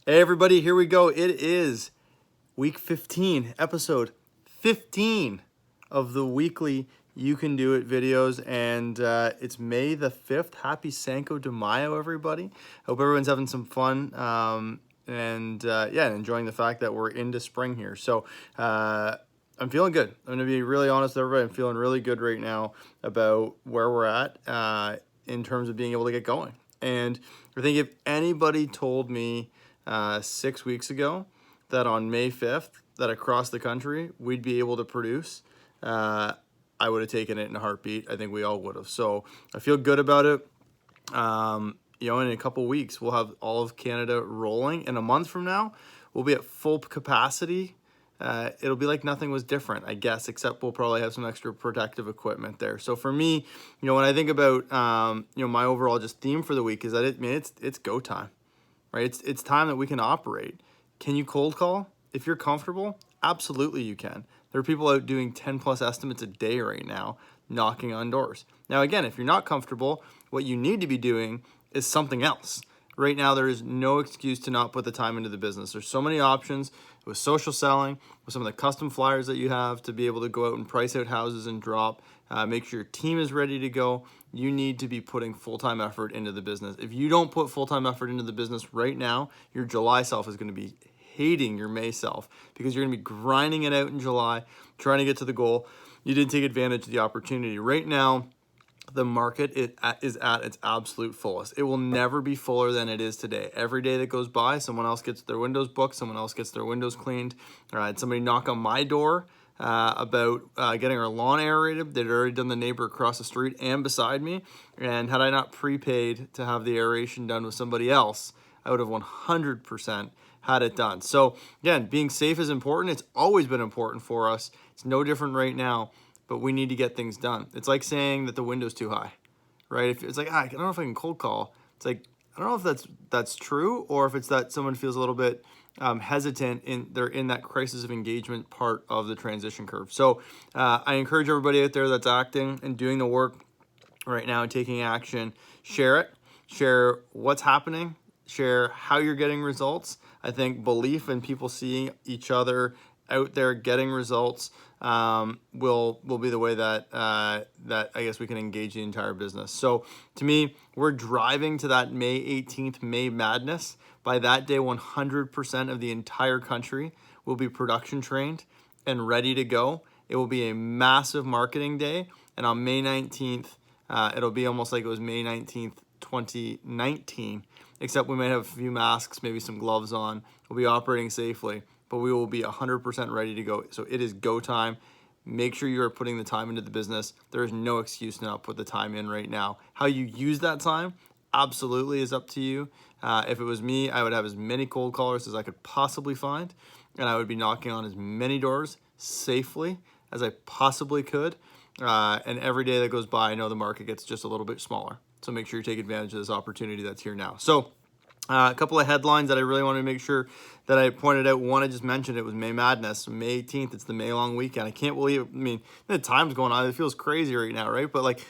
Hey everybody, here we go. It is week 15, episode 15 of the weekly You Can Do It videos, and it's May the 5th. Happy Cinco de Mayo, everybody. Hope everyone's having some fun and enjoying the fact that we're into spring here. So I'm feeling good. I'm going to be really honest with everybody. I'm feeling really good right now about where we're at in terms of being able to get going. And I think if anybody told me 6 weeks ago that on May 5th, that across the country we'd be able to produce, I would have taken it in a heartbeat. I think we all would have. So I feel good about it. In a couple weeks, we'll have all of Canada rolling. In a month from now, we'll be at full capacity. It'll be like nothing was different, I guess, except we'll probably have some extra protective equipment there. So for me, when I think about, my overall just theme for the week is that it's go time. Right? It's time that we can operate. Can you cold call? If you're comfortable, absolutely you can. There are people out doing 10 plus estimates a day right now, knocking on doors. Now, again, if you're not comfortable, what you need to be doing is something else. Right now, there is no excuse to not put the time into the business. There's so many options with social selling, with some of the custom flyers that you have to be able to go out and price out houses and drop. Make sure your team is ready to go. You need to be putting full-time effort into the business. If you don't put full-time effort into the business right now, your July self is going to be hating your May self because you're going to be grinding it out in July, trying to get to the goal. You didn't take advantage of the opportunity. Right now, the market is at its absolute fullest. It will never be fuller than it is today. Every day that goes by, someone else gets their windows booked, someone else gets their windows cleaned. I had somebody knock on my door about getting our lawn aerated. They'd already done the neighbor across the street and beside me. And had I not prepaid to have the aeration done with somebody else, I would have 100% had it done. So again, being safe is important. It's always been important for us. It's no different right now, but we need to get things done. It's like saying that the window's too high, right? If it's like, I don't know if I can cold call. It's like, I don't know if that's true, or if it's that someone feels a little bit hesitant they're in that crisis of engagement part of the transition curve. So I encourage everybody out there that's acting and doing the work right now and taking action, share it, share what's happening, share how you're getting results. I think belief in people seeing each other out there getting results will be the way that that I guess we can engage the entire business. So to me, we're driving to that May 18th May Madness. By that day, 100% of the entire country will be production trained and ready to go. It will be a massive marketing day, and on May 19th, it'll be almost like it was May 19th, 2019, except we might have a few masks, maybe some gloves on. We'll be operating safely, but we will be 100% ready to go. So it is go time. Make sure you are putting the time into the business. There is no excuse to not put the time in right now. How you use that time absolutely is up to you. If it was me, I would have as many cold callers as I could possibly find, and I would be knocking on as many doors safely as I possibly could. And every day that goes by, I know the market gets just a little bit smaller. So make sure you take advantage of this opportunity that's here now. So a couple of headlines that I really wanted to make sure that I pointed out. One, I just mentioned it was May Madness, May 18th. It's the May long weekend. I can't believe it. I mean, the time's going on. It feels crazy right now, right? But like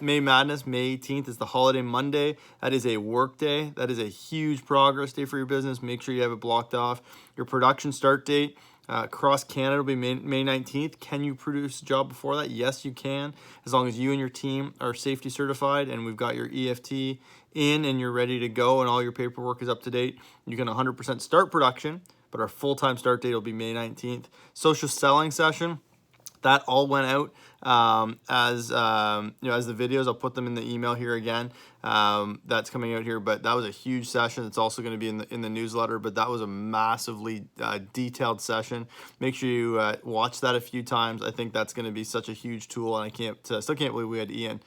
May Madness, May 18th is the holiday Monday. That is a work day. That is a huge progress day for your business. Make sure you have it blocked off. Your production start date across Canada will be May 19th. Can you produce a job before that? Yes, you can, as long as you and your team are safety certified and we've got your EFT in and you're ready to go and all your paperwork is up to date. You can 100% start production, but our full-time start date will be May 19th. Social selling session. That all went out as the videos. I'll put them in the email here again. That's coming out here, but that was a huge session. It's also going to be in the newsletter, but that was a massively detailed session. Make sure you watch that a few times. I think that's going to be such a huge tool, and I still can't believe we had Ian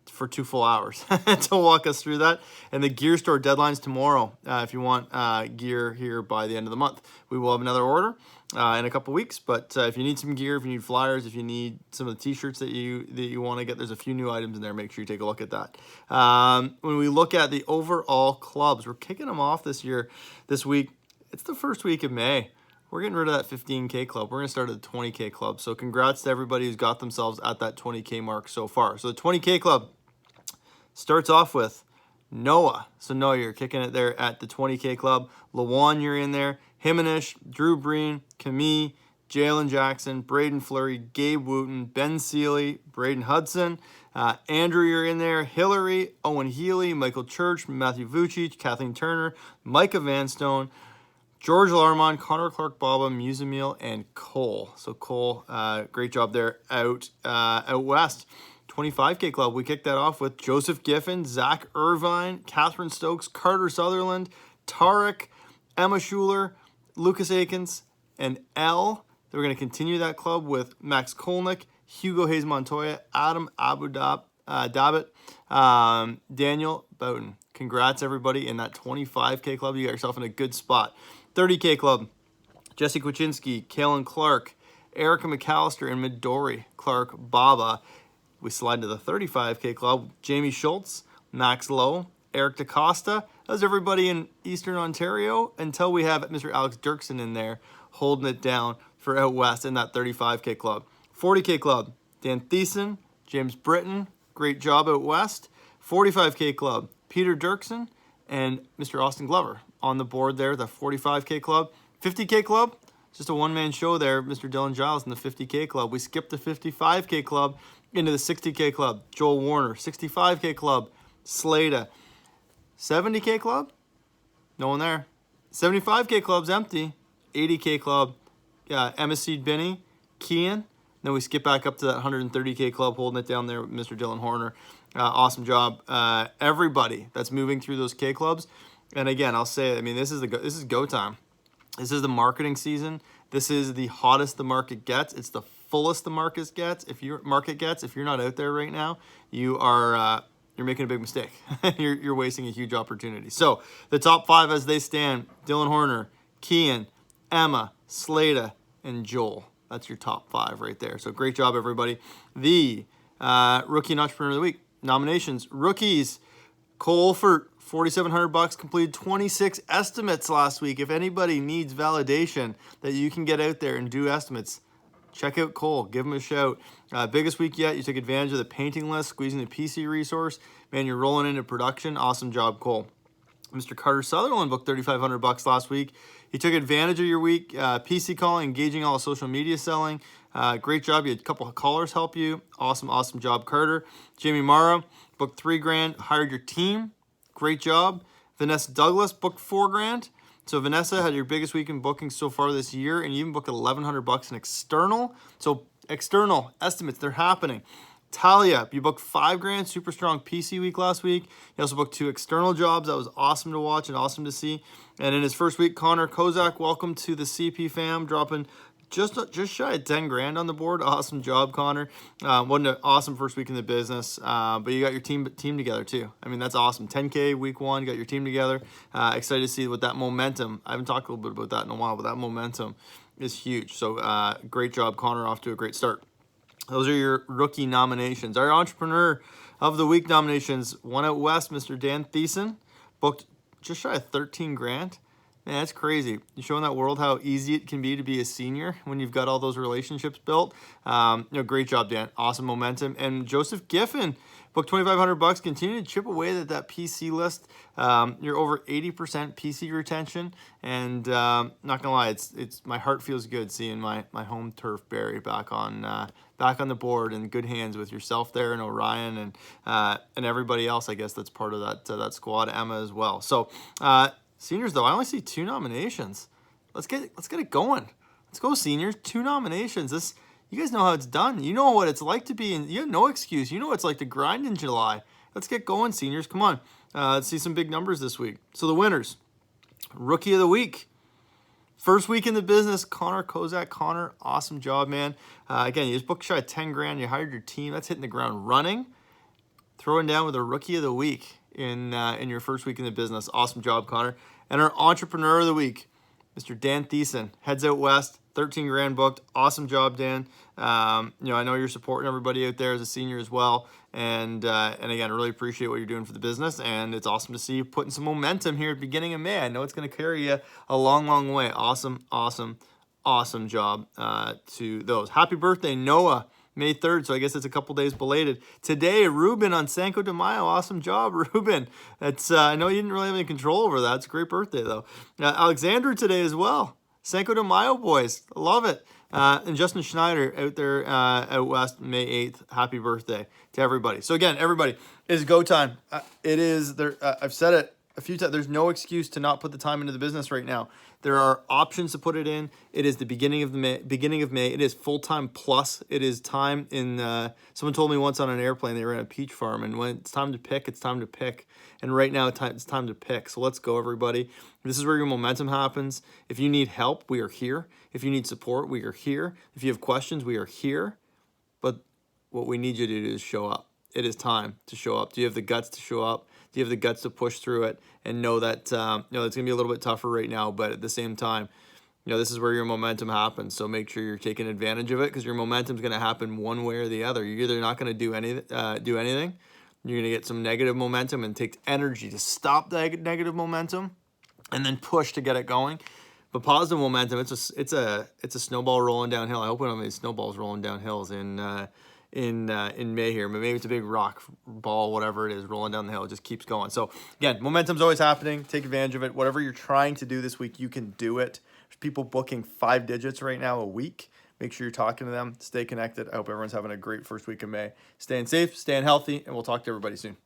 for 2 full hours to walk us through that. And the gear store deadline's tomorrow. If you want gear here by the end of the month, we will have another order in a couple weeks. But if you need some gear, if you need flyers, if you need some of the t-shirts that you want to get, there's a few new items in there. Make sure you take a look at that. When we look at the overall clubs, we're kicking them off this week. It's the first week of May. We're getting rid of that 15K club. We're going to start at the 20K club. So congrats to everybody who's got themselves at that 20K mark so far. So the 20K club starts off with Noah. So Noah, you're kicking it there at the 20K club. Lawan, you're in there. Himanish, Drew Breen, Camille, Jalen Jackson, Braden Fleury, Gabe Wooten, Ben Seeley, Braden Hudson. Andrew, you're in there. Hillary, Owen Healy, Michael Church, Matthew Vucic, Kathleen Turner, Micah Vanstone, George Larmont, Connor Clark Baba, Musamil, and Cole. So Cole, great job there out west. 25K club, we kicked that off with Joseph Giffen, Zach Irvine, Catherine Stokes, Carter Sutherland, Tarek, Emma Schuler, Lucas Akins, and L. We're going to continue that club with Max Kolnick, Hugo Hayes Montoya, Adam Dabbit, Daniel Bowden. Congrats, everybody, in that 25K club. You got yourself in a good spot. 30K club, Jesse Kwachinski, Kalen Clark, Erica McAllister, and Midori Clark Baba. We slide into the 35K club, Jamie Schultz, Max Lowe, Eric DaCosta. That's everybody in Eastern Ontario until we have Mr. Alex Dirksen in there holding it down for out west in that 35K club. 40K club, Dan Thiessen, James Britton, great job out west. 45K club, Peter Dirksen, and Mr. Austin Glover on the board there, the 45K club. 50K club, just a one-man show there, Mr. Dylan Giles in the 50K club. We skipped the 55K club into the 60K club, Joel Warner. 65K club, Slada. 70K club, no one there. 75K club's empty. 80K club, Emma Seed Binney, Kian. Then we skip back up to that 130K club, holding it down there with Mr. Dylan Horner. Awesome job, everybody that's moving through those K clubs. And again, I'll say, I mean, this is go time. This is the marketing season. This is the hottest the market gets. It's the fullest the market gets. If you're not out there right now, you're making a big mistake. you're wasting a huge opportunity. So the top 5 as they stand: Dylan Horner, Kian, Emma, Slada, and Joel. That's your top 5 right there. So great job, everybody. The Rookie and Entrepreneur of the Week nominations: rookies, Cole Olfert, $4,700, completed 26 estimates last week. If anybody needs validation that you can get out there and do estimates, check out Cole. Give him a shout. Biggest week yet. You took advantage of the painting list, squeezing the PC resource. Man, you're rolling into production. Awesome job, Cole. Mr. Carter Sutherland booked $3,500 last week. He took advantage of your week, PC calling, engaging all social media selling. Great job. You had a couple of callers help you. Awesome job, Carter. Jamie Mara booked $3,000, hired your team. Great job. Vanessa Douglas booked $4,000. So Vanessa had your biggest week in booking so far this year, and you even booked $1,100 in external. So external estimates, they're happening. Talia, you booked $5,000, super strong PC week last week. You also booked 2 external jobs. That was awesome to watch and awesome to see. And in his first week, Connor Kozak, welcome to the CP fam, dropping just shy of $10,000 on the board. Awesome job, Connor. Wasn't an awesome first week in the business, but you got your team together too. I mean, that's awesome. 10K week 1, you got your team together. Excited to see what that momentum. I haven't talked a little bit about that in a while, but that momentum is huge. So great job, Connor. Off to a great start. Those are your rookie nominations. Our Entrepreneur of the Week nominations: one out west, Mr. Dan Thiessen, booked just shy of $13,000. Man, that's crazy. You're showing that world how easy it can be to be a senior when you've got all those relationships built. Great job, Dan. Awesome momentum. And Joseph Giffen booked $2,500. Continue to chip away at that PC list. You're over 80% PC retention, and not gonna lie, it's my heart feels good seeing my home turf Barry back on the board in good hands with yourself there and Orion and everybody else, I guess, that's part of that squad. Emma as well. So. Seniors, though, I only see 2 nominations. Let's get it going. Let's go, seniors. 2 nominations. You guys know how it's done. You know what it's like to be in. You have no excuse. You know what it's like to grind in July. Let's get going, seniors. Come on. Let's see some big numbers this week. So the winners: Rookie of the Week. First week in the business, Connor Kozak. Connor, awesome job, man. Again, you just booked shy of $10,000. You hired your team. That's hitting the ground running. Throwing down with a Rookie of the Week in your first week in the business. Awesome job, Connor. And our Entrepreneur of the Week, Mr. Dan Thiessen, heads out west, $13,000 booked. Awesome job, Dan. I know you're supporting everybody out there as a senior as well. And again, really appreciate what you're doing for the business. And it's awesome to see you putting some momentum here at the beginning of May. I know it's going to carry you a long way. Awesome job to those. Happy birthday, Noah. May 3rd, so I guess it's a couple days belated. Today, Ruben on Cinco de Mayo. Awesome job, Ruben. That's I know you didn't really have any control over that. It's a great birthday, though. Alexander today as well. Cinco de Mayo, boys. I love it. And Justin Schneider out there out west, May 8th. Happy birthday to everybody. So again, everybody, it is go time. It is there. I've said it a few times. There's no excuse to not put the time into the business right now. There are options to put it in. It is the beginning of May. It is full-time plus. It is time in. Someone told me once on an airplane they were in a peach farm, and when it's time to pick, it's time to pick. And right now, it's time to pick. So let's go, everybody. This is where your momentum happens. If you need help, we are here. If you need support, we are here. If you have questions, we are here. But what we need you to do is show up. It is time to show up. Do you have the guts to show up? Do you have the guts to push through it and know that it's going to be a little bit tougher right now, but at the same time, this is where your momentum happens. So make sure you're taking advantage of it, because your momentum is going to happen one way or the other. You're either not going to do anything. You're going to get some negative momentum, and take energy to stop that negative momentum, and then push to get it going. But positive momentum, it's a snowball rolling downhill. I hope we don't have any snowballs rolling down hills in May here, but maybe it's a big rock ball, whatever it is, rolling down the hill. It just keeps going. So again, momentum's always happening. Take advantage of it. Whatever you're trying to do this week, you can do it. There's people booking 5 digits right now a week. Make sure you're talking to them. Stay connected. I hope everyone's having a great first week of May. Staying safe, staying healthy, and we'll talk to everybody soon.